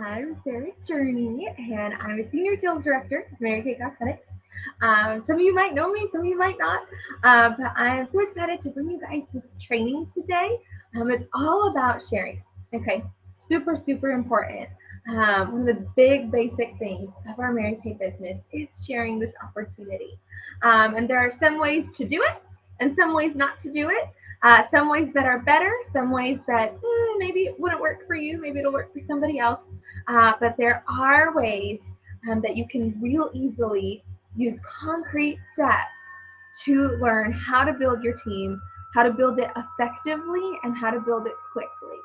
I'm Sarah Journey, and I'm a Senior Sales Director at Mary Kay Cosmetics. Some of you might know me, some of you might not, but I am so excited to bring you guys this training today. It's all about sharing, okay? Super, super important. One of the big basic things of our Mary Kay business is sharing this opportunity. And there are some ways to do it and some ways not to do it. Some ways that are better, some ways that maybe it wouldn't work for you, maybe it'll work for somebody else. But there are ways that you can real easily use concrete steps to learn how to build your team, how to build it effectively, and how to build it quickly.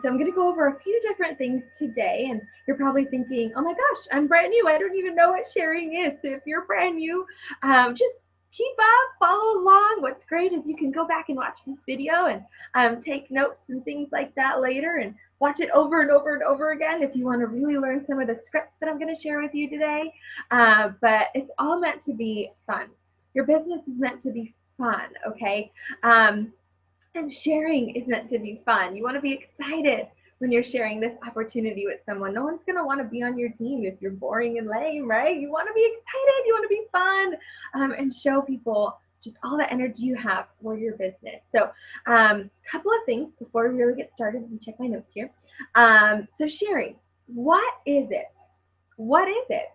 So I'm going to go over a few different things today, and you're probably thinking, oh my gosh, I'm brand new. I don't even know what sharing is. So if you're brand new, just keep up, follow along. What's great is you can go back and watch this video and take notes and things like that later and watch it over and over and over again if you want to really learn some of the scripts that I'm going to share with you today. But it's all meant to be fun. Your business is meant to be fun, okay? And sharing is meant to be fun. You want to be excited when you're sharing this opportunity with someone. No one's going to want to be on your team if you're boring and lame, right? You want to be excited. You want to be fun and show people just all the energy you have for your business. So a couple of things before we really get started. Let me check my notes here. So sharing, what is it? What is it?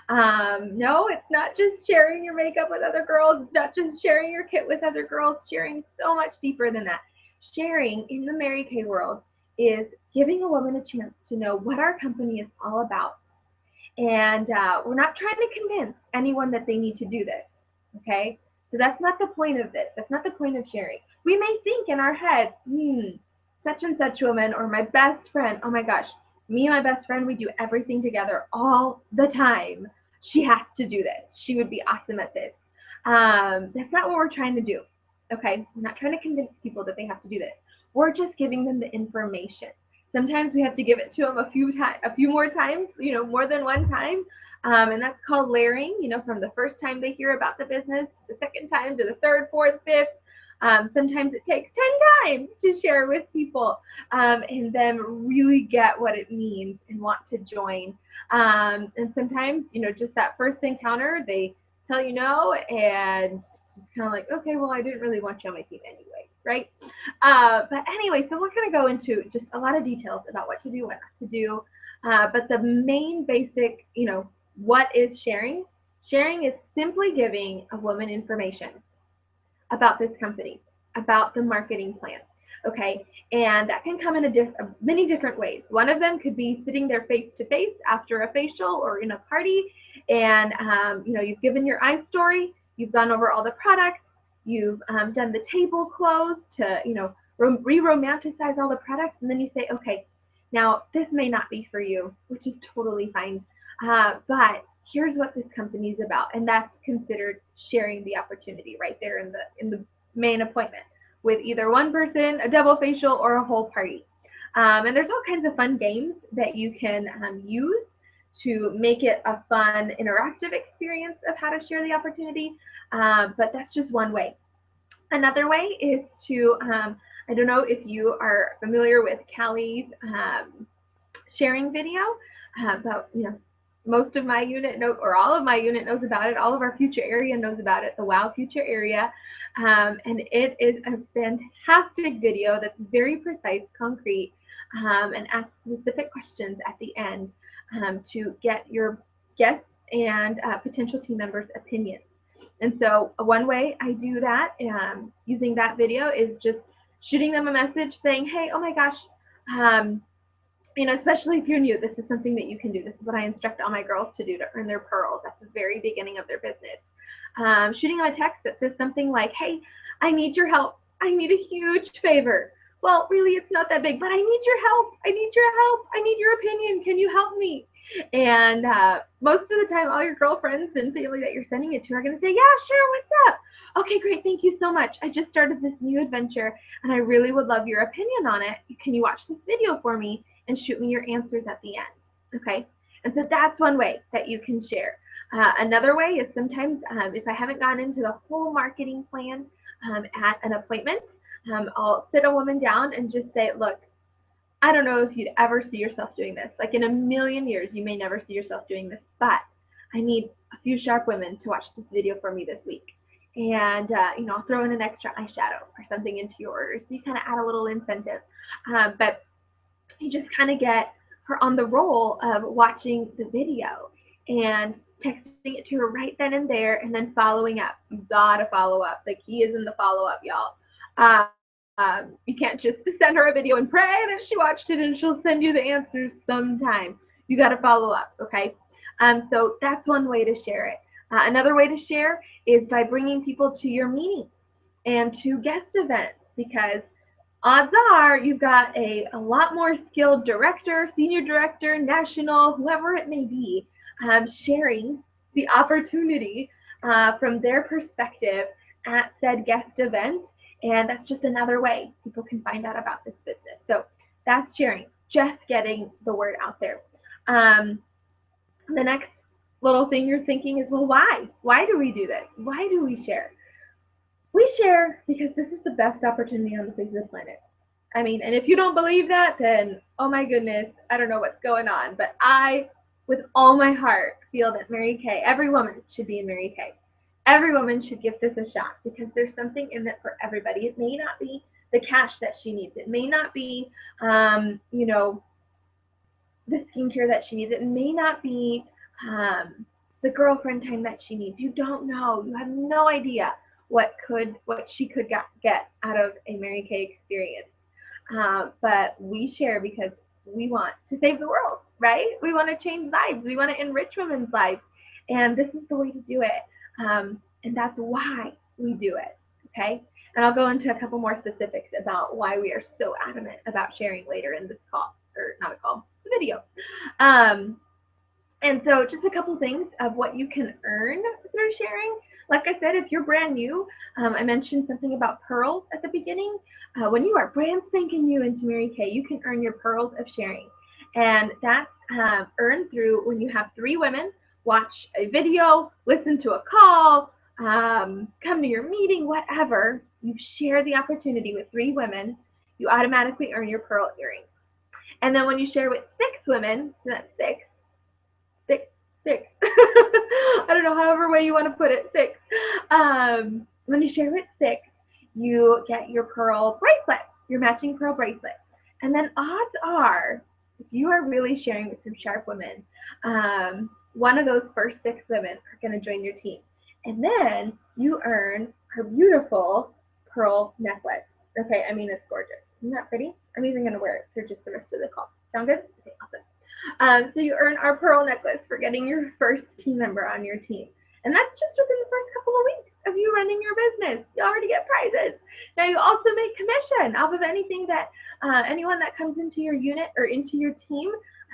No, it's not just sharing your makeup with other girls. It's not just sharing your kit with other girls. Sharing so much deeper than that. Sharing in the Mary Kay world is giving a woman a chance to know what our company is all about. And we're not trying to convince anyone that they need to do this, okay? So that's not the point of this. That's not the point of sharing. We may think in our heads, such and such woman or my best friend, oh my gosh, me and my best friend, we do everything together all the time. She has to do this. She would be awesome at this. That's not what we're trying to do, okay? We're not trying to convince people that they have to do this. We're just giving them the information. Sometimes we have to give it to them a few more times, more than one time. And that's called layering, from the first time they hear about the business to the second time to the third, fourth, fifth. Sometimes it takes 10 times to share with people and them really get what it means and want to join. And sometimes, just that first encounter, they tell you no, and it's just kind of like, okay, well, I didn't really want you on my team anyway, right? But anyway, so we're going to go into just a lot of details about what to do, what not to do. But the main basic, what is sharing? Sharing is simply giving a woman information about this company, about the marketing plan. Okay, and that can come in many different ways. One of them could be sitting there face to face after a facial or in a party, and you've given your eye story, you've gone over all the products, you've done the table close to re-romanticize all the products, and then you say, okay, now this may not be for you, which is totally fine, but here's what this company is about, and that's considered sharing the opportunity right there in the main appointment with either one person, a double facial, or a whole party. And there's all kinds of fun games that you can use to make it a fun, interactive experience of how to share the opportunity. But that's just one way. Another way is to, I don't know if you are familiar with Callie's sharing video, but most of my unit or all of my unit knows about it. All of our future area knows about it, the WOW future area. And it is a fantastic video that's very precise, concrete, and asks specific questions at the end to get your guests and potential team members' opinions. And so one way I do that using that video is just shooting them a message saying, hey, oh my gosh, especially if you're new, this is something that you can do. This is what I instruct all my girls to do to earn their pearls at the very beginning of their business. Shooting them a text that says something like, hey, I need your help. I need a huge favor. Well, really, it's not that big, but I need your help. I need your help. I need your opinion. Can you help me? And most of the time, all your girlfriends and family that you're sending it to are going to say, yeah, sure, what's up? Okay, great. Thank you so much. I just started this new adventure, and I really would love your opinion on it. Can you watch this video for me and shoot me your answers at the end? Okay, and so that's one way that you can share. Another way is sometimes if I haven't gone into the whole marketing plan at an appointment, I'll sit a woman down and just say, look, I don't know if you'd ever see yourself doing this. Like in a million years, you may never see yourself doing this, but I need a few sharp women to watch this video for me this week. And, I'll throw in an extra eyeshadow or something into your order. So you kind of add a little incentive. But you just kind of get her on the roll of watching the video and texting it to her right then and there, and then following up. You gotta follow up. The key is in the follow up, y'all. You can't just send her a video and pray that she watched it and she'll send you the answers sometime. You got to follow up, okay? So that's one way to share it. Another way to share is by bringing people to your meetings and to guest events, because odds are you've got a lot more skilled director, senior director, national, whoever it may be, sharing the opportunity from their perspective at said guest event. And that's just another way people can find out about this business. So that's sharing, just getting the word out there. The next little thing you're thinking is, well, why? Why do we do this? Why do we share? We share because this is the best opportunity on the face of the planet. I mean, and if you don't believe that, then, oh my goodness, I don't know what's going on. But I, with all my heart, feel that Mary Kay, every woman should be in Mary Kay. Every woman should give this a shot because there's something in it for everybody. It may not be the cash that she needs. It may not be, the skincare that she needs. It may not be the girlfriend time that she needs. You don't know. You have no idea what she could get out of a Mary Kay experience. But we share because we want to save the world, right? We want to change lives. We want to enrich women's lives. And this is the way to do it. And that's why we do it, okay? And I'll go into a couple more specifics about why we are so adamant about sharing later in this call, or not a call, it's a video. And so just a couple things of what you can earn through sharing. Like I said, if you're brand new, I mentioned something about pearls at the beginning. When you are brand spanking new into Mary Kay, you can earn your pearls of sharing. And that's earned through when you have 3 women watch a video, listen to a call, come to your meeting, whatever. You share the opportunity with 3 women, you automatically earn your pearl earrings. And then when you share with 6 women, so that's 6. I don't know, however way you want to put it, 6. When you share with 6, you get your pearl bracelet, your matching pearl bracelet. And then odds are, if you are really sharing with some sharp women, one of those first 6 women are going to join your team. And then you earn her beautiful pearl necklace. Okay, I mean, it's gorgeous. Isn't that pretty? I'm even going to wear it for just the rest of the call. Sound good? Okay, awesome. So you earn our pearl necklace for getting your first team member on your team. And that's just within the first couple of weeks of you running your business. You already get prizes. Now you also make commission off of anything that, anyone that comes into your unit or into your team,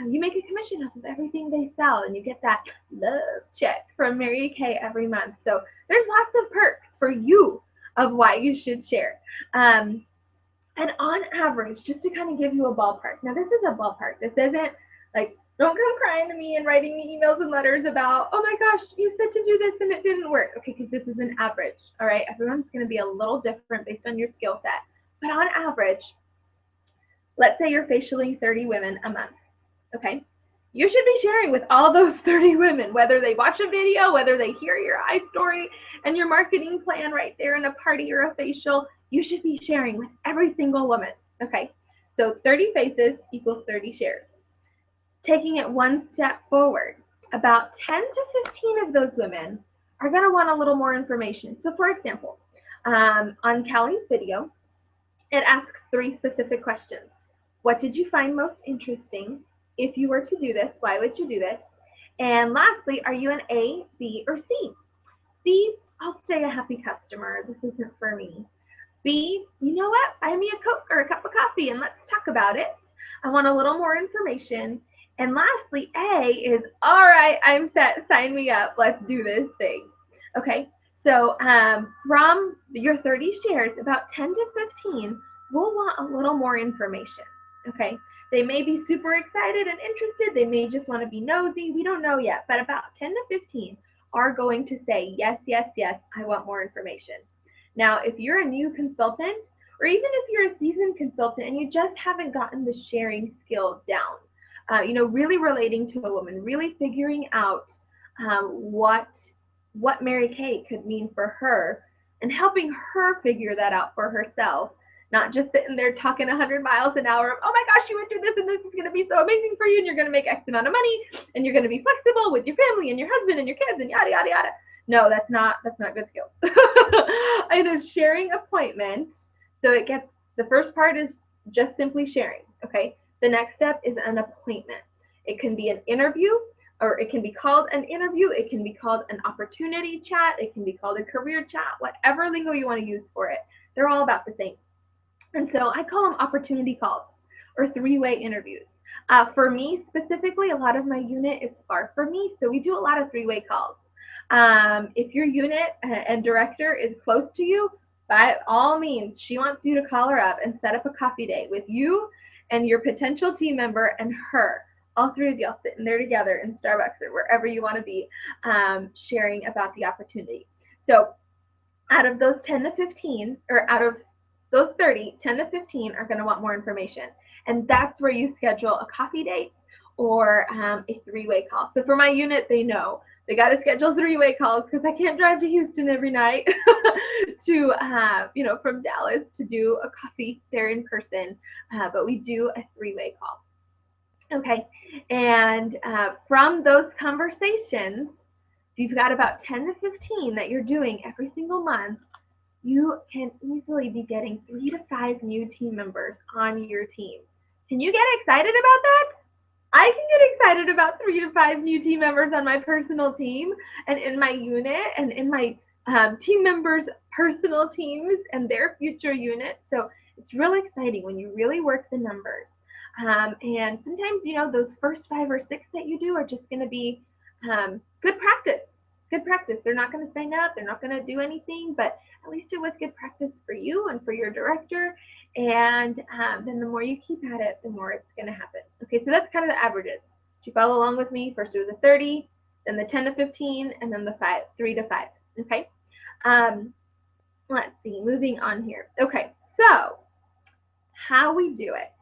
you make a commission off of everything they sell, and you get that love check from Mary Kay every month. So there's lots of perks for you of why you should share. And on average, just to kind of give you a ballpark, now this is a ballpark. This isn't like, don't come crying to me and writing me emails and letters about, oh my gosh, you said to do this and it didn't work. Okay, because this is an average, all right? Everyone's going to be a little different based on your skill set. But on average, let's say you're facialing 30 women a month, okay? You should be sharing with all those 30 women, whether they watch a video, whether they hear your story and your marketing plan right there in a party or a facial. You should be sharing with every single woman, okay? So 30 faces equals 30 shares. Taking it one step forward, about 10 to 15 of those women are going to want a little more information. So for example, on Callie's video, it asks 3 specific questions. What did you find most interesting? If you were to do this, why would you do this? And lastly, are you an A, B, or C? C, I'll stay a happy customer. This isn't for me. B, you know what? Buy me a Coke or a cup of coffee and let's talk about it. I want a little more information. And lastly, A is, all right, I'm set, sign me up, let's do this thing. Okay, so from your 30 shares, about 10 to 15 will want a little more information, okay? They may be super excited and interested, they may just want to be nosy, we don't know yet, but about 10 to 15 are going to say, yes, yes, yes, I want more information. Now, if you're a new consultant, or even if you're a seasoned consultant and you just haven't gotten the sharing skill down, really relating to a woman, really figuring out what Mary Kay could mean for her and helping her figure that out for herself, not just sitting there talking 100 miles an hour of, oh my gosh, you went through this and this is going to be so amazing for you and you're going to make X amount of money and you're going to be flexible with your family and your husband and your kids and yada, yada, yada. No, that's not good skills. I know, sharing appointment. So the first part is just simply sharing, okay? The next step is an appointment. It can be an interview, or it can be called an interview. It can be called an opportunity chat. It can be called a career chat, whatever lingo you want to use for it. They're all about the same. And so I call them opportunity calls or three-way interviews. For me specifically, a lot of my unit is far from me, so we do a lot of three-way calls. If your unit and director is close to you, by all means, she wants you to call her up and set up a coffee date with you and your potential team member and her. All three of y'all sitting there together in Starbucks or wherever you want to be, sharing about the opportunity. So out of those 10 to 15, or out of those 30, 10 to 15 are going to want more information. And that's where you schedule a coffee date or a three-way call. So for my unit, they know they got to schedule three-way calls because I can't drive to Houston every night to from Dallas to do a coffee there in person. But we do a three-way call. Okay. And from those conversations, if you've got about 10 to 15 that you're doing every single month, you can easily be getting 3 to 5 new team members on your team. Can you get excited about that? I can get excited about 3 to 5 new team members on my personal team and in my unit and in my team members' personal teams and their future units. So it's really exciting when you really work the numbers. And sometimes, those first 5 or 6 that you do are just going to be good practice. Good practice. They're not going to sign up. They're not going to do anything, but at least it was good practice for you and for your director. And then the more you keep at it, the more it's going to happen. Okay, so that's kind of the averages. Did you follow along with me? First it was the 30, then the 10 to 15, and then the 3 to 5. Okay. Let's see. Moving on here. Okay, so how we do it.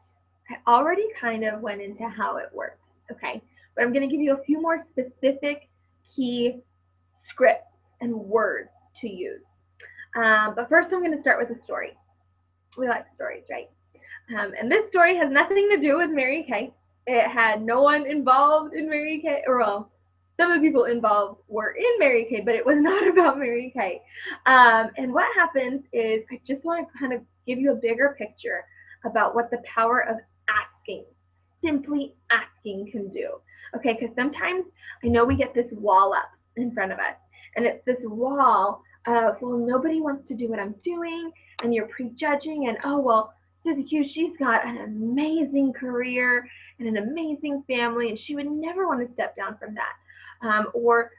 I already kind of went into how it works. Okay, but I'm going to give you a few more specific key scripts and words to use. But first I'm going to start with a story. We like stories, right? And this story has nothing to do with Mary Kay. It had no one involved in Mary Kay, or well, some of the people involved were in Mary Kay, but it was not about Mary Kay. And what happens is I just want to kind of give you a bigger picture about what the power of asking, simply asking, can do. Okay, because sometimes I know we get this wall up in front of us, and it's this wall of, well, nobody wants to do what I'm doing, and you're prejudging, and oh, well, Susie Q, she's got an amazing career and an amazing family, and she would never want to step down from that. Or,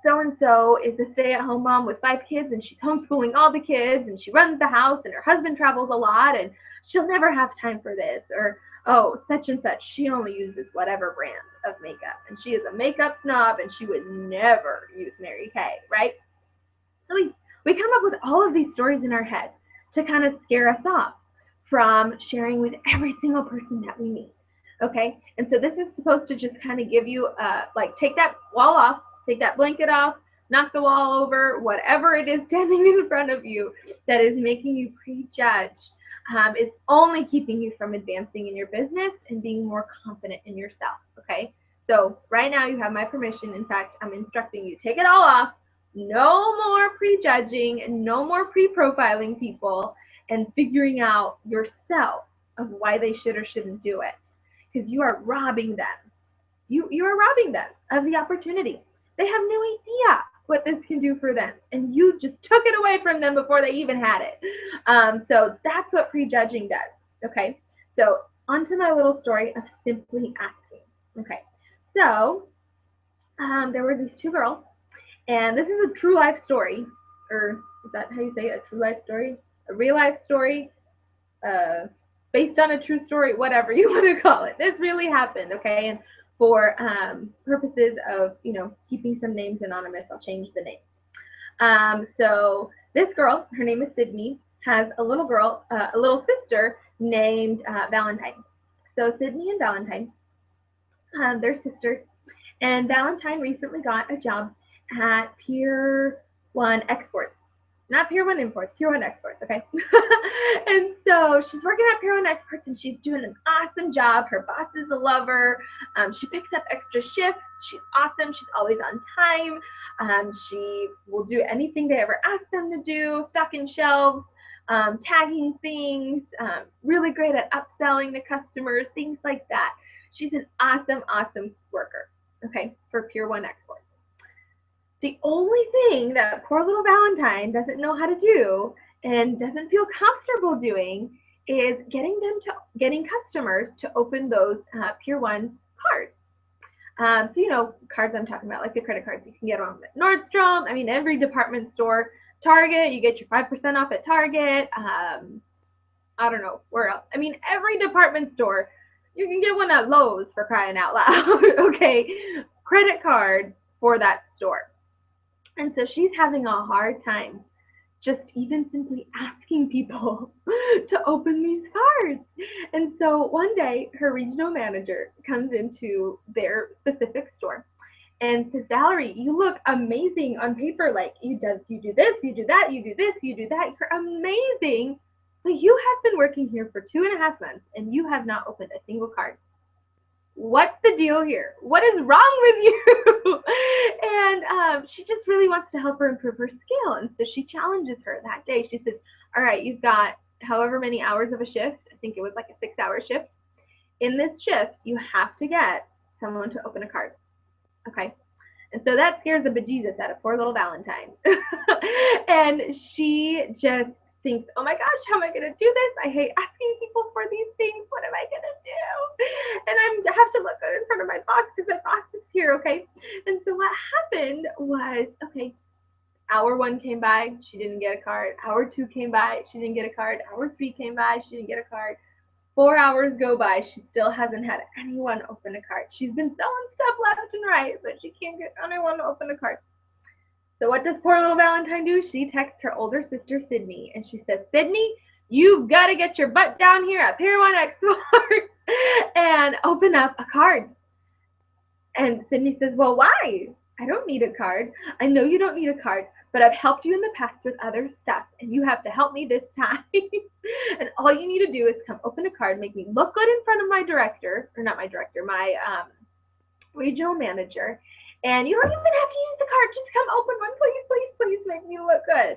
so-and-so is a stay-at-home mom with 5 kids, and she's homeschooling all the kids, and she runs the house, and her husband travels a lot, and she'll never have time for this. Or, oh, such and such, she only uses whatever brand of makeup, and she is a makeup snob, and she would never use Mary Kay, right? So we come up with all of these stories in our head to kind of scare us off from sharing with every single person that we meet, okay? And so this is supposed to just kind of give you, take that wall off, take that blanket off, knock the wall over, whatever it is standing in front of you that is making you prejudge, is only keeping you from advancing in your business and being more confident in yourself, okay? So right now you have my permission. In fact, I'm instructing you, take it all off. No more prejudging and no more pre-profiling people and figuring out yourself of why they should or shouldn't do it, because you are robbing them. You are robbing them of the opportunity. They have no idea what this can do for them, and you just took it away from them before they even had it. So that's what prejudging does. Okay, so onto my little story of simply asking. Okay, so there were these 2 girls, and this is a true life story, or is that how you say it? A true life story? A real life story? Based on a true story, whatever you want to call it. This really happened, okay? And for purposes of, keeping some names anonymous, I'll change the names. So this girl, her name is Sydney. has a little girl, a little sister named Valentine. So Sydney and Valentine, they're sisters, and Valentine recently got a job at Pier 1 Exports. Not Pier 1 Imports, Pier 1 Exports, okay? And so she's working at Pier 1 Exports and she's doing an awesome job. Her boss is a lover. She picks up extra shifts. She's awesome. She's always on time. She will do anything they ever ask them to do, stocking shelves, tagging things, really great at upselling the customers, things like that. She's an awesome, awesome worker, okay, for Pier 1 Exports. The only thing that poor little Valentine doesn't know how to do and doesn't feel comfortable doing is getting customers to open those Pier 1 cards. So, you know, cards I'm talking about, like the credit cards you can get on at Nordstrom. I mean, every department store, Target, you get your 5% off at Target. I don't know, where else? I mean, every department store, you can get one at Lowe's, for crying out loud, okay? Credit card for that store. And so she's having a hard time just even simply asking people to open these cards. And so one day her regional manager comes into their specific store and says, Valerie, you look amazing on paper. Like you do this, you do that, you do this, you do that. You're amazing. But you have been working here for 2.5 months and you have not opened a single card. What's the deal here? What is wrong with you? And she just really wants to help her improve her skill. And so she challenges her that day. She says, all right, you've got however many hours of a shift. I think it was like a 6-hour shift. In this shift, you have to get someone to open a card. Okay. And so that scares the bejesus out of poor little Valentine. And she just thinks, oh my gosh, how am I going to do this? I hate asking people for these things. What am I going to do? And I have to look good in front of my boss because my boss is here, okay? And so what happened was, okay, hour 1 came by, she didn't get a card. Hour 2 came by, she didn't get a card. Hour 3 came by, she didn't get a card. 4 hours go by, she still hasn't had anyone open a card. She's been selling stuff left and right, but she can't get anyone to open a card. So what does poor little Valentine do? She texts her older sister, Sydney, and she says, Sydney, you've got to get your butt down here at Pier 1 Export and open up a card. And Sydney says, well, why? I don't need a card. I know you don't need a card, but I've helped you in the past with other stuff, and you have to help me this time. And all you need to do is come open a card, make me look good in front of my director, or not my director, my regional manager. And you don't even have to use the card. Just come open one, please, please, please make me look good.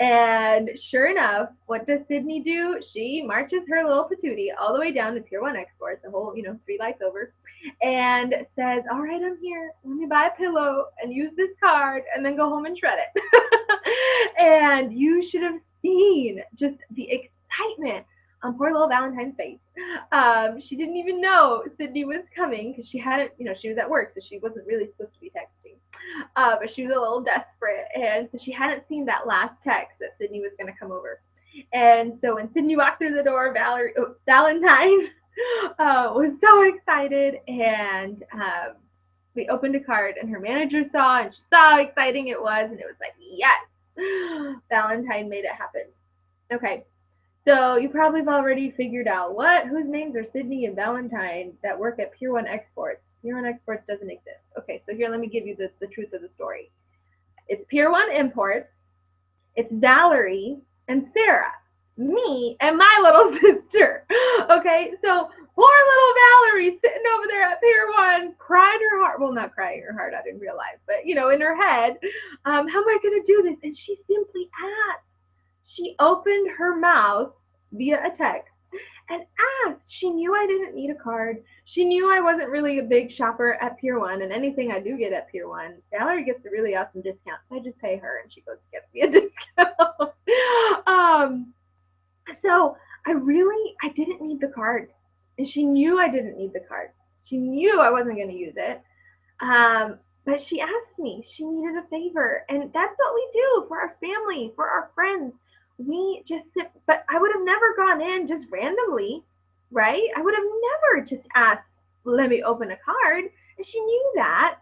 And sure enough, what does Sydney do? She marches her little patootie all the way down to Pier 1 Exports, the whole, 3 lights over, and says, all right, I'm here. Let me buy a pillow and use this card and then go home and shred it. And you should have seen just the excitement on poor little Valentine's face. She didn't even know Sydney was coming because she hadn't, she was at work, so she wasn't really supposed to be texting. But she was a little desperate, and so she hadn't seen that last text that Sydney was going to come over. And so when Sydney walked through the door, Valentine was so excited, and we opened a card, and her manager saw, and she saw how exciting it was, and it was like, yes, Valentine made it happen. Okay. So you probably have already figured out whose names are Sydney and Valentine that work at Pier 1 Exports. Pier 1 Exports doesn't exist. Okay, so here, let me give you the truth of the story. It's Pier 1 Imports, it's Valerie and Sarah, me and my little sister. Okay, so poor little Valerie sitting over there at Pier 1, crying her heart, well, not crying her heart out in real life, but in her head, how am I gonna do this? And she simply asked. She opened her mouth via a text and asked. She knew I didn't need a card. She knew I wasn't really a big shopper at Pier 1, and anything I do get at Pier 1, Valerie gets a really awesome discount. So I just pay her, and she goes and gets me a discount. So I didn't need the card, and she knew I didn't need the card. She knew I wasn't going to use it. But she asked me. She needed a favor, and that's what we do for our family, for our friends. We just sit, but I would have never gone in just randomly, right? I would have never just asked, let me open a card. And she knew that,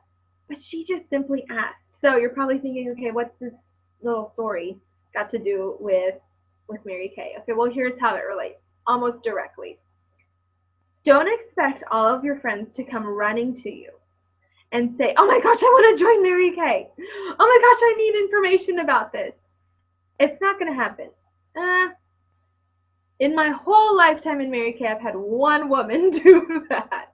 but she just simply asked. So you're probably thinking, okay, what's this little story got to do with Mary Kay. Okay, well, here's how it relates, almost directly. Don't expect all of your friends to come running to you and say, oh my gosh, I want to join Mary Kay. Oh my gosh, I need information about this. It's not going to happen. In my whole lifetime in Mary Kay, I've had one woman do that.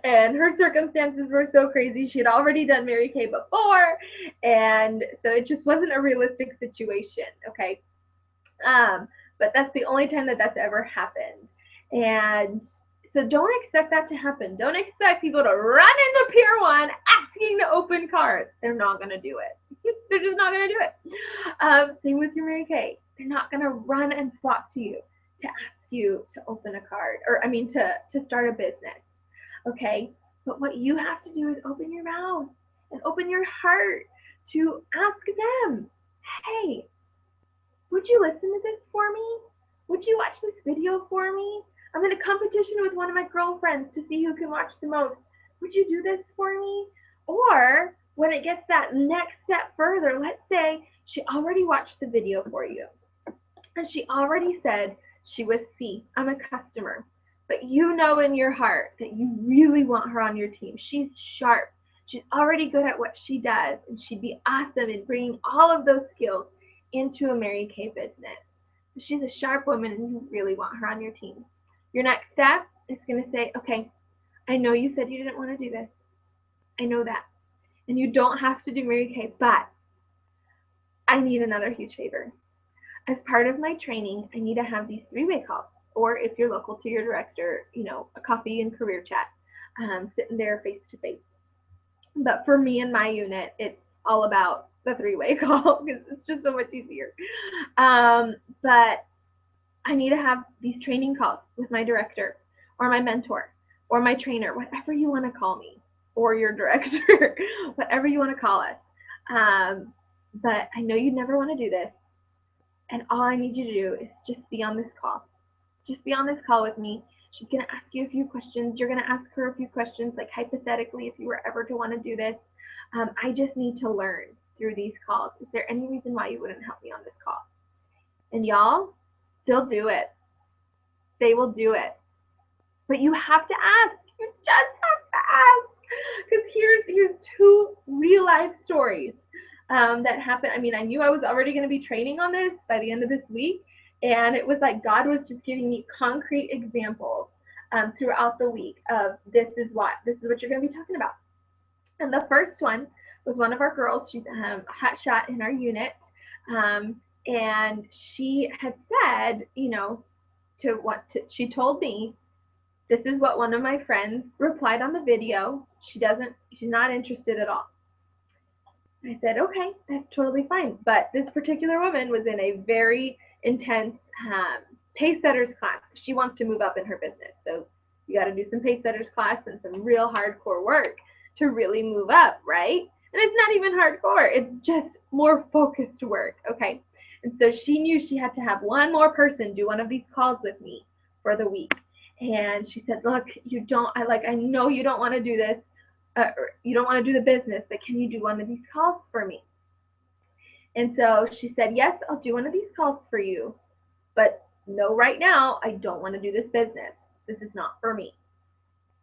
And her circumstances were so crazy. She had already done Mary Kay before. And so it just wasn't a realistic situation. Okay. But that's the only time that that's ever happened. And so don't expect that to happen. Don't expect people to run into Pier 1 asking to open cards. They're not going to do it. They're just not going to do it. Same with your Mary Kay. They're not going to run and flock to you to ask you to open a card, or I mean to start a business. Okay? But what you have to do is open your mouth and open your heart to ask them, hey, would you listen to this for me? Would you watch this video for me? I'm in a competition with one of my girlfriends to see who can watch the most. Would you do this for me? Or when it gets that next step further, let's say she already watched the video for you and she already said she was C, I'm a customer, but you know in your heart that you really want her on your team. She's sharp. She's already good at what she does, and she'd be awesome in bringing all of those skills into a Mary Kay business. She's a sharp woman and you really want her on your team. Your next step is going to say, okay, I know you said you didn't want to do this. I know that. And you don't have to do Mary Kay, but I need another huge favor. As part of my training, I need to have these three-way calls, or if you're local to your director, a coffee and career chat, sitting there face to face. But for me and my unit, it's all about the three-way call because it's just so much easier. But I need to have these training calls with my director or my mentor or my trainer, whatever you want to call me, or your director, whatever you want to call us. But I know you'd never want to do this. And all I need you to do is just be on this call. Just be on this call with me. She's going to ask you a few questions. You're going to ask her a few questions, like hypothetically, if you were ever to want to do this. I just need to learn through these calls. Is there any reason why you wouldn't help me on this call? And y'all, they'll do it. They will do it. But you have to ask. You just have to ask. Because here's two real life stories that happened. I mean, I knew I was already going to be training on this by the end of this week. And it was like God was just giving me concrete examples throughout the week of this is what you're going to be talking about. And the first one was one of our girls. She's a hot shot in our unit. And she had said, she told me, this is what one of my friends replied on the video. She's not interested at all. I said, okay, that's totally fine. But this particular woman was in a very intense pace setters class. She wants to move up in her business. So you got to do some pace setters class and some real hardcore work to really move up, right? And it's not even hardcore. It's just more focused work, okay? And so she knew she had to have one more person do one of these calls with me for the week. And she said, look, I know you don't want to do this. You don't want to do the business, but can you do one of these calls for me? And so she said, yes, I'll do one of these calls for you, but no, right now, I don't want to do this business. This is not for me.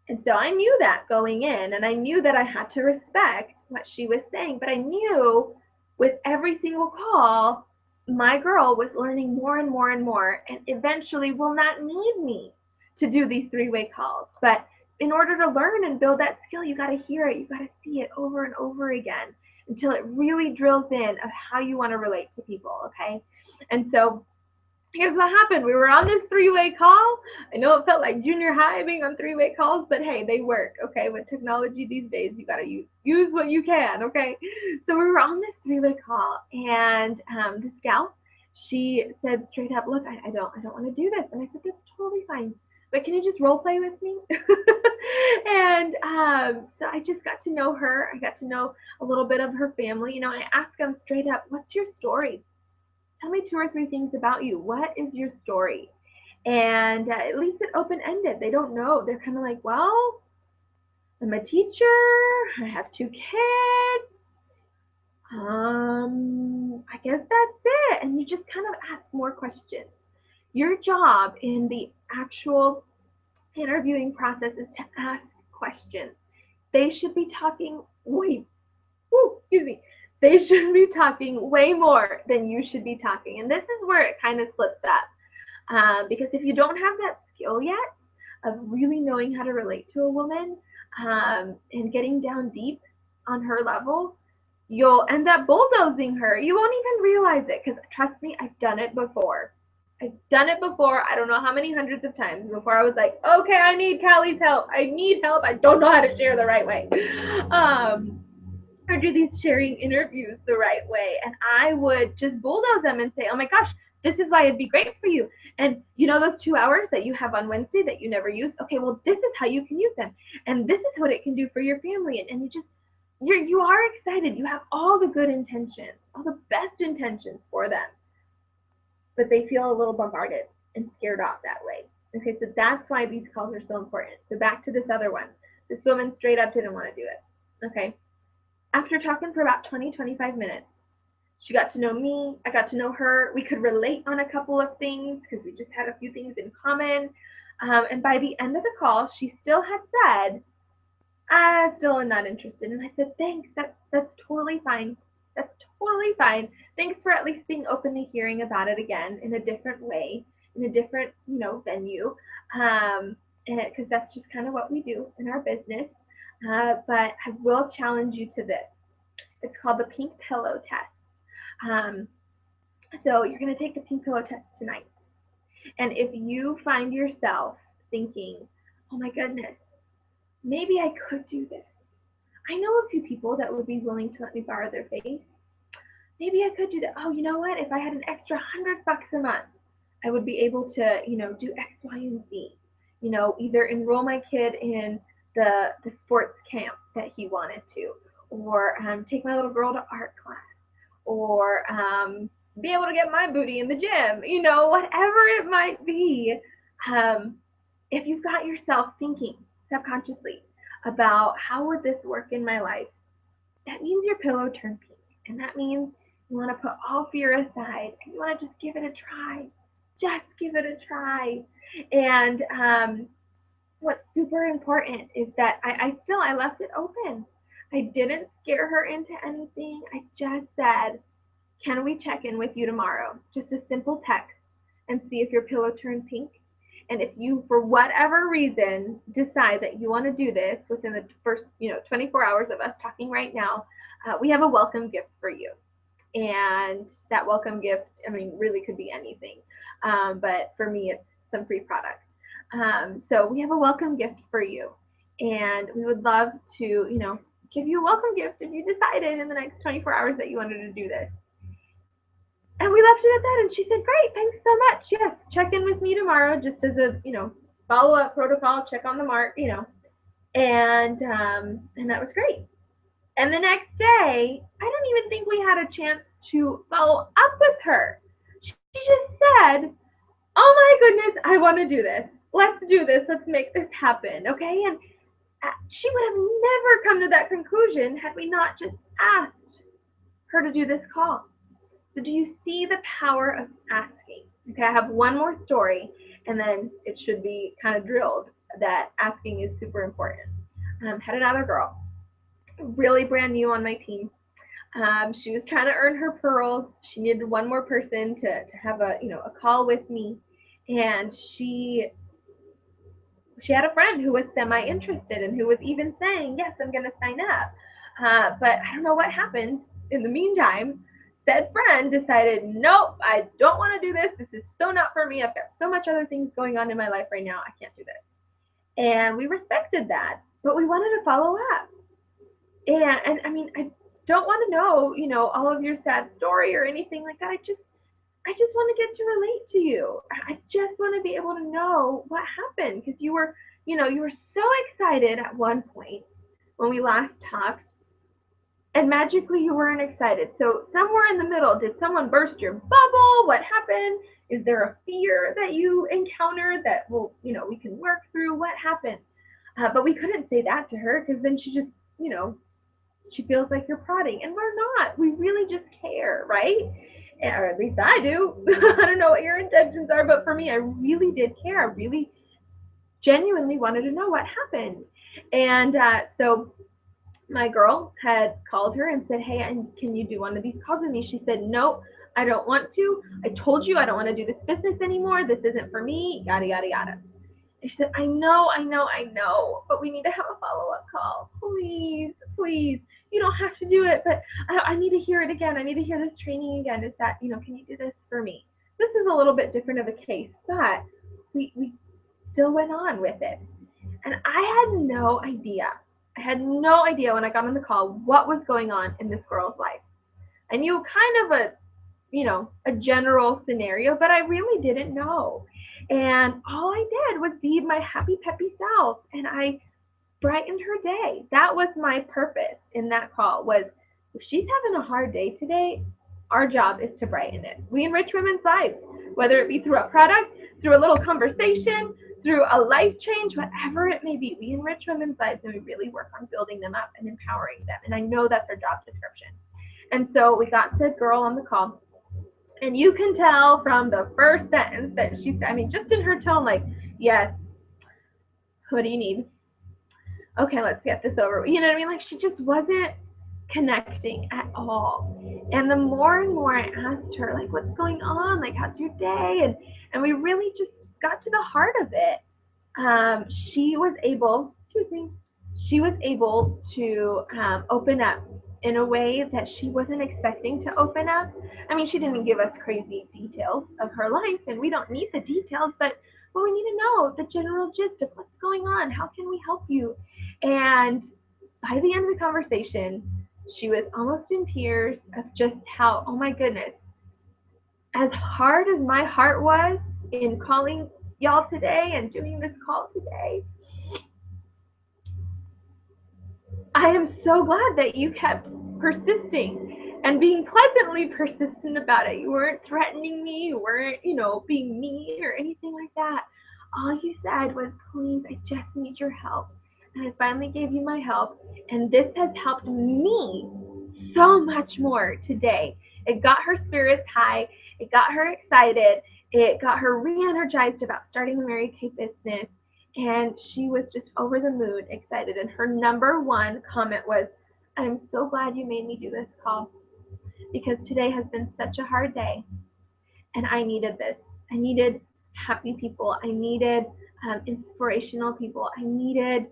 And so I knew that going in, and I knew that I had to respect what she was saying, but I knew with every single call, my girl was learning more and more and more, and eventually will not need me to do these three-way calls. But in order to learn and build that skill, you got to hear it. You got to see it over and over again until it really drills in of how you want to relate to people, okay? And so here's what happened. We were on this three-way call. I know it felt like junior high being on three-way calls, but hey, they work, okay? With technology these days, you got to use what you can, okay? So we were on this three-way call, and this gal, she said straight up, look, I don't want to do this. And I said, that's totally fine. But can you just role play with me? And so I just got to know her. I got to know a little bit of her family. I asked them straight up, what's your story? Tell me 2 or 3 things about you. What is your story? And it leaves it open-ended. They don't know. They're kind of like, well, I'm a teacher. I have 2 kids. I guess that's it. And you just kind of ask more questions. Your job in the actual interviewing process is to ask questions. They should be talking they should be talking way more than you should be talking. And this is where it kind of slips up. Because if you don't have that skill yet of really knowing how to relate to a woman and getting down deep on her level, you'll end up bulldozing her. You won't even realize it, because trust me, I've done it before. I don't know how many hundreds of times before I was like, okay, I need Callie's help. I need help. I don't know how to share the right way. Or do these sharing interviews the right way. And I would just bulldoze them and say, oh my gosh, this is why it'd be great for you. And you know those 2 hours that you have on Wednesday that you never use? Okay, well, this is how you can use them. And this is what it can do for your family. And you are excited. You have all the good intentions, all the best intentions for them. But they feel a little bombarded and scared off that way. Okay, so that's why these calls are so important. So back to this other one. This woman straight up didn't want to do it. Okay. After talking for about 20-25 minutes, she got to know me, I got to know her. We could relate on a couple of things because we just had a few things in common. And by the end of the call, she still had said, I still am not interested. And I said, thanks, that's totally fine. That's totally fine. Thanks for at least being open to hearing about it again in a different way, in a different, venue. Because that's just kind of what we do in our business. But I will challenge you to this. It's called the pink pillow test. So you're going to take the pink pillow test tonight. And if you find yourself thinking, oh my goodness, maybe I could do this. I know a few people that would be willing to let me borrow their face. Maybe I could do that. Oh, you know what? If I had an extra $100 a month, I would be able to, do X, Y, and Z. Either enroll my kid in the sports camp that he wanted to, or take my little girl to art class, or be able to get my booty in the gym, whatever it might be. If you've got yourself thinking subconsciously about how would this work in my life, that means your pillow turned pink. And that means you want to put all fear aside and you want to just give it a try. Just give it a try. And what's super important is that I left it open. I didn't scare her into anything. I just said, can we check in with you tomorrow? Just a simple text and see if your pillow turned pink. And if you, for whatever reason, decide that you want to do this within the first, 24 hours of us talking right now, we have a welcome gift for you. And that welcome gift, really could be anything. But for me, it's some free product. So we have a welcome gift for you. And we would love to, give you a welcome gift if you decided in the next 24 hours that you wanted to do this. And we left it at that. And she said, great, thanks so much. Yes, check in with me tomorrow just as a, follow-up protocol, check on the mark, and that was great. And the next day, I don't even think we had a chance to follow up with her. She just said, oh my goodness, I want to do this. Let's do this. Let's make this happen. Okay. And she would have never come to that conclusion had we not just asked her to do this call. So do you see the power of asking? Okay. I have one more story and then it should be kind of drilled that asking is super important. Had another girl, really brand new on my team. She was trying to earn her pearls. She needed one more person to have a call with me, and she had a friend who was semi-interested and who was even saying, yes, I'm going to sign up. But I don't know what happened. In the meantime, said friend decided, nope, I don't want to do this. This is so not for me. I've got so much other things going on in my life right now. I can't do this. And we respected that, but we wanted to follow up. And I don't want to know, all of your sad story or anything like that. I just want to get to relate to you. I just want to be able to know what happened, because you were so excited at one point when we last talked, and magically you weren't excited. So somewhere in the middle, did someone burst your bubble? What happened? Is there a fear that you encountered that we can work through? What happened? But we couldn't say that to her, because then she just, she feels like you're prodding, and we're not. We really just care, right? or at least I do. I don't know what your intentions are, but for me, I really did care. I really genuinely wanted to know what happened. And so my girl had called her and said, hey, can you do one of these calls with me? She said, no, I don't want to. I told you I don't want to do this business anymore. This isn't for me, yada, yada, yada. And she said, I know, but we need to have a follow-up call. Please, please. You don't have to do it, but I need to hear it again. I need to hear this training again. Is that, can you do this for me? This is a little bit different of a case, but we still went on with it. And I had no idea. I had no idea when I got on the call what was going on in this girl's life. I knew kind of a general scenario, but I really didn't know. And all I did was be my happy, peppy self, and I brightened her day. That was my purpose in that call, was if she's having a hard day today, our job is to brighten it. We enrich women's lives, whether it be through a product, through a little conversation, through a life change, whatever it may be. We enrich women's lives, and we really work on building them up and empowering them. And I know that's our job description. And so we got said girl on the call. And you can tell from the first sentence that she said, just in her tone, like, yes, what do you need? Okay, let's get this over. You know what I mean? Like, she just wasn't connecting at all. And the more and more I asked her, like, what's going on? Like, how's your day? And we really just got to the heart of it. She was able to open up in a way that she wasn't expecting to open up. She didn't give us crazy details of her life, and we don't need the details, but we need to know the general gist of what's going on. How can we help you? And by the end of the conversation, she was almost in tears of just how, oh my goodness, as hard as my heart was in calling y'all today and doing this call today, I am so glad that you kept persisting and being pleasantly persistent about it. You weren't threatening me, you weren't, being mean or anything like that. All you said was, please, I just need your help. And I finally gave you my help, and this has helped me so much more today. It got her spirits high, it got her excited, it got her re-energized about starting the Mary Kay business, and she was just over the moon excited. And her number one comment was, I'm so glad you made me do this call, because today has been such a hard day, and I needed this. I needed happy people. I needed inspirational people. I needed,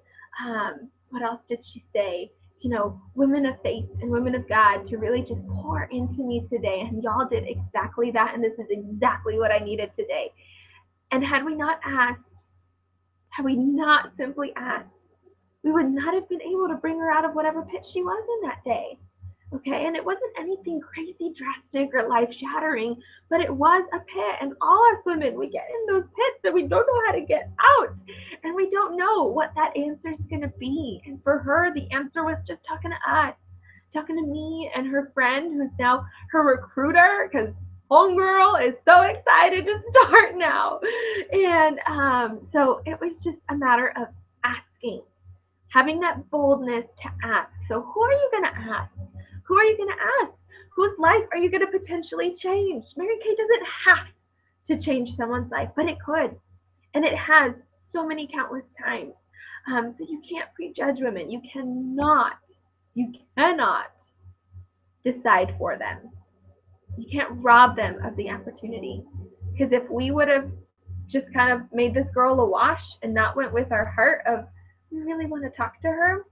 what else did she say? Women of faith and women of God to really just pour into me today. And y'all did exactly that. And this is exactly what I needed today. And had we not simply asked, we would not have been able to bring her out of whatever pit she was in that day. Okay, and it wasn't anything crazy drastic or life-shattering, but it was a pit. And all us women, we get in those pits that we don't know how to get out, and we don't know what that answer is going to be. And for her, the answer was just talking to us, talking to me and her friend, who's now her recruiter, because homegirl is so excited to start now. And so it was just a matter of asking, having that boldness to ask. So who are you going to ask? Who are you going to ask? Whose life are you going to potentially change? Mary Kay doesn't have to change someone's life, but it could. And it has so many countless times. So you can't prejudge women. You cannot decide for them. You can't rob them of the opportunity. Because if we would have just kind of made this girl a wash and not went with our heart of, we really want to talk to her,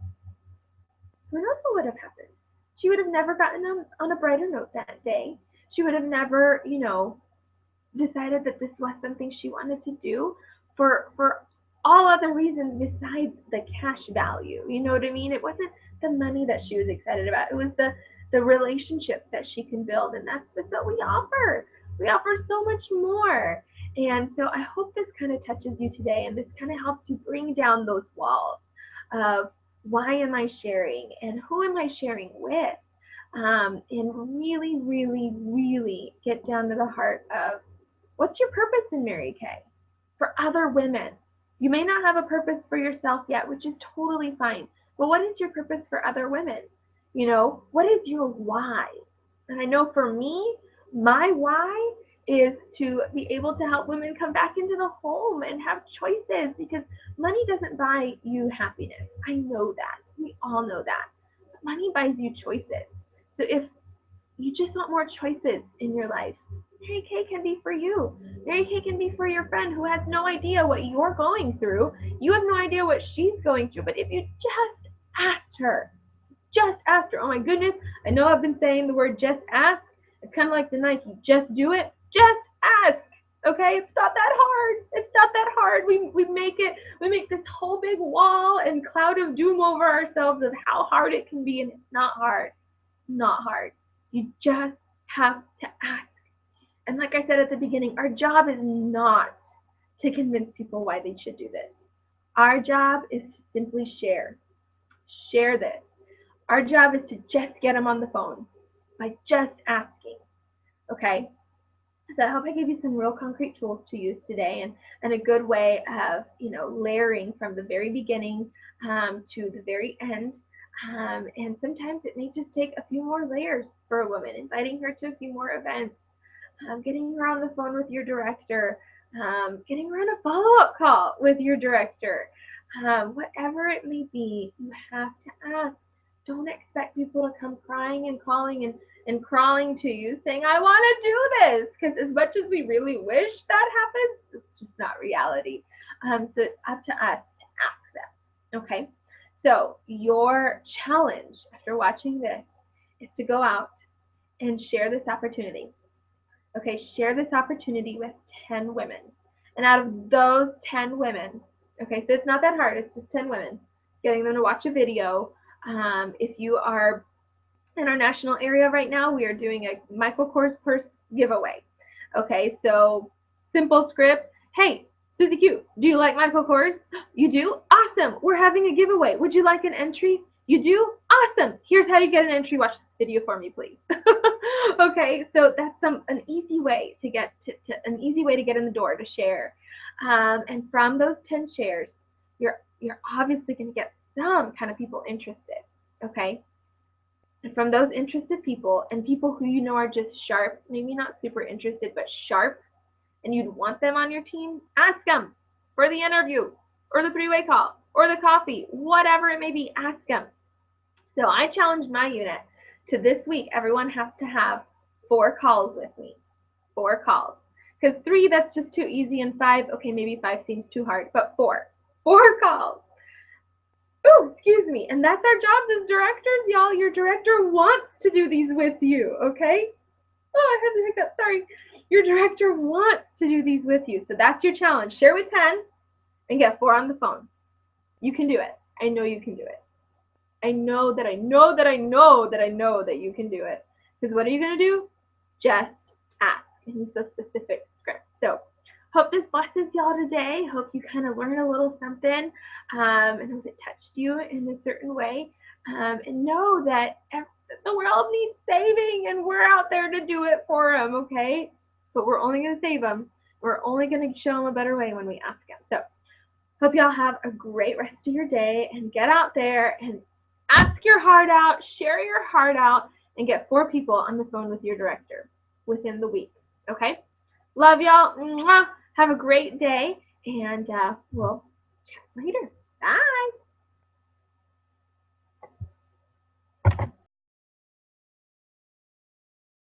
who knows what would have happened? She would have never gotten on a brighter note that day. She would have never, decided that this was something she wanted to do for all other reasons besides the cash value. You know what I mean? It wasn't the money that she was excited about. It was the relationships that she can build. And that's what we offer. We offer so much more. And so I hope this kind of touches you today, and this kind of helps you bring down those walls of, why am I sharing, and who am I sharing with? And really, really, really get down to the heart of, what's your purpose in Mary Kay for other women? You may not have a purpose for yourself yet, which is totally fine. But what is your purpose for other women? What is your why? And I know for me, My why is to be able to help women come back into the home and have choices, because money doesn't buy you happiness. I know that. We all know that. But money buys you choices. So if you just want more choices in your life, Mary Kay can be for you. Mary Kay can be for your friend who has no idea what you're going through. You have no idea what she's going through. But if you just asked her, oh my goodness, I know I've been saying the word just ask. It's kind of like the Nike, just do it, just ask. Okay, it's not that hard. It's not that hard. We make this whole big wall and cloud of doom over ourselves of how hard it can be, and it's not hard. Not hard. You just have to ask. And like I said at the beginning, our job is not to convince people why they should do this. Our job is to simply share. Share this. Our job is to just get them on the phone by just asking. Okay? So I hope I gave you some real concrete tools to use today, and a good way of, layering from the very beginning to the very end. And sometimes it may just take a few more layers for a woman, inviting her to a few more events, getting her on the phone with your director, getting her on a follow-up call with your director. Whatever it may be, you have to ask. Don't expect people to come crying and calling and crawling to you saying, I want to do this. Because as much as we really wish that happens, it's just not reality. So it's up to us to ask them. Okay? So your challenge after watching this is to go out and share this opportunity. Okay, share this opportunity with 10 women. And out of those 10 women, okay, so it's not that hard, it's just 10 women, getting them to watch a video. If you are in our national area right now, we are doing a Michael Kors purse giveaway. Okay, so simple script. Hey, Susie Q, do you like Michael Kors? You do? Awesome. We're having a giveaway. Would you like an entry? You do? Awesome. Here's how you get an entry. Watch this video for me, please. Okay, so that's an easy way to get an easy way to get in the door to share. And from those 10 shares, you're obviously going to get some kind of people interested. Okay, and from those interested people and people who you know are just sharp, maybe not super interested, but sharp, and you'd want them on your team, ask them for the interview or the three-way call or the coffee, whatever it may be, ask them. So I challenged my unit to this week, everyone has to have 4 calls with me. 4 calls. Because 3, that's just too easy, and 5, okay, maybe 5 seems too hard, but 4 calls. Oh, excuse me. And that's our jobs as directors, y'all. Your director wants to do these with you, okay? Oh, I had the hiccup. Sorry. Your director wants to do these with you. So that's your challenge. Share with 10 and get 4 on the phone. You can do it. I know you can do it. I know that you can do it. Because what are you going to do? Just ask and use those specific scripts. So hope this blesses y'all today. Hope you kind of learn a little something, and hope it touched you in a certain way. And know that the world needs saving, and we're out there to do it for them, okay? But we're only going to save them. We're only going to show them a better way when we ask them. So hope y'all have a great rest of your day, and get out there and ask your heart out, share your heart out, and get 4 people on the phone with your director within the week, okay? Love y'all. Mwah. Have a great day, and we'll chat later. Bye.